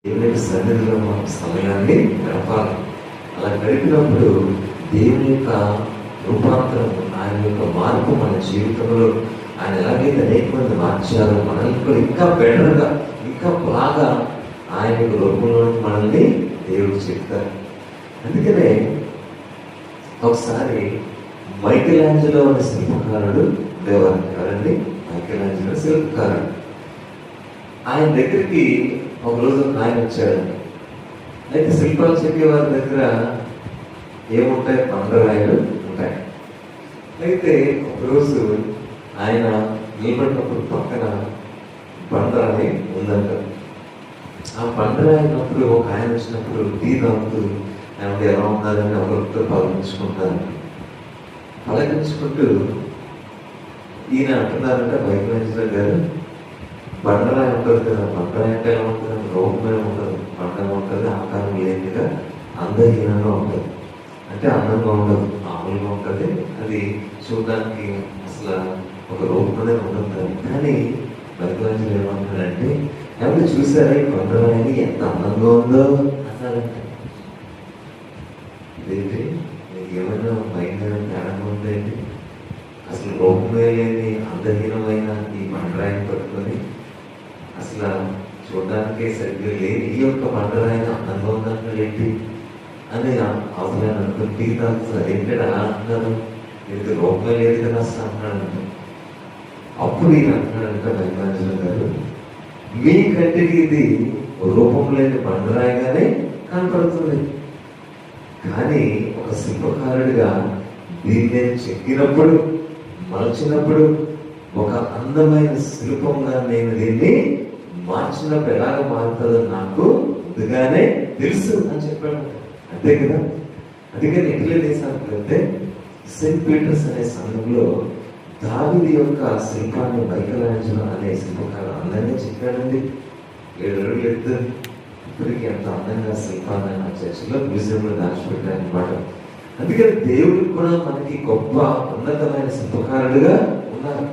దేవుని సన్నిధిలో మనం సమయాన్ని గడపాలి. అలా గడిపినప్పుడు దేవుని యొక్క రూపాంతరం, ఆయన యొక్క మార్పు మన జీవితంలో ఆయన ఎలాగైతే అనేక మంది మార్చారో మనల్ని కూడా ఇంకా బెటర్గా, ఇంకా బాగా ఆయన యొక్క రూపంలో మనల్ని దేవుడు చెప్తారు. అందుకనే ఒకసారి మైకెలాంజెలో అనే శిల్పకారుడు ఉండేవారు. ఎవరండి? మైకెలాంజెలో శిల్పకారుడు. ఆయన దగ్గరికి ఒకరోజు ఆయన వచ్చాడు. అయితే శిల్పాలు చెక్కే వారి దగ్గర ఏముంటాయి? బండరాయిలు ఉంటాయి. అయితే ఒకరోజు ఆయన నిలబడినప్పుడు పక్కన బండరాయి ఉందంట. ఆ బండరాయినప్పుడు ఒక ఆయన వచ్చినప్పుడు టీ తాగుతూ ఆయన ఎలా ఉన్నారని ఒకరితో పలకించుకుంటారు. పలకించుకుంటూ ఈయన అంటున్నారంటే మైకెలాంజెలో గారు, బండరాయి ఉంటుంది కదా, బండరాయి అంటే ఎలా ఉంటుంది? రూపమే ఉంటుంది, బండగా ఉంటుంది, ఆకారం లేనిగా అందహీనంగా ఉంటుంది. అంటే అందంగా ఉండదు, మామూలుగా ఉంటుంది. అది చూడడానికి అసలు ఒక రూపమే ఉంటుంది. కానీ మైకెలాంజెలో ఏమంటాడంటే, ఎవరు చూసారా ఈ బండరాయిని ఎంత అందంగా ఉందో అన్నారంటే, ఇదేంటి మీకు ఏమైనా మైండ్ తేడంగా ఉందేంటి? అసలు రూపమే లేని అందహీనమైన ఈ బండరాయిని పట్టుకొని అసలు చూడడానికి సరిగ్గా లేని ఈ యొక్క బండరాయిని అందంగా ఉందంటే ఏంటి అని అవసరం అనుకుని టీ తాగుతుంది. అదేంటి అలా అంటున్నారు? ఇది రూపమే లేదు కదా అసలు అంటున్నాడంట. అప్పుడు ఈయన అంటున్నాడంట మైకెలాంజెలో గారు, మీ కంటికి ఇది రూపం లేని బండరాయిగానే కనపడుతుంది. కానీ ఒక శిల్పకారుడిగా దీన్ని నేను చెక్కినప్పుడు, మలచినప్పుడు, ఒక అందమైన శిల్పంగా నేను దీన్ని మార్చినప్పుడు ఎలాగ మారుతుందో నాకు ముందుగానే తెలుసు అని చెప్పాడు. అంతే కదా? అందుకని ఇటలీ దేశానికి వెళ్తే సెయింట్ పీటర్స్ అనే సంఘంలో దావీదు యొక్క శిల్పాన్ని మైకెలాంజెలో అనే శిల్పకారుడు అందంగా చెప్పాడండి. 7 అడుగులు ఎత్తు, ఇప్పటికీ ఎంత అందంగా శిల్పాన్ని ఆ చర్చిలో మ్యూజియంలో దాచిపెట్టారనమాట. అందుకని దేవుడికి కూడా మనకి గొప్ప ఉన్నతమైన శిల్పకారుడుగా ఉన్నారు.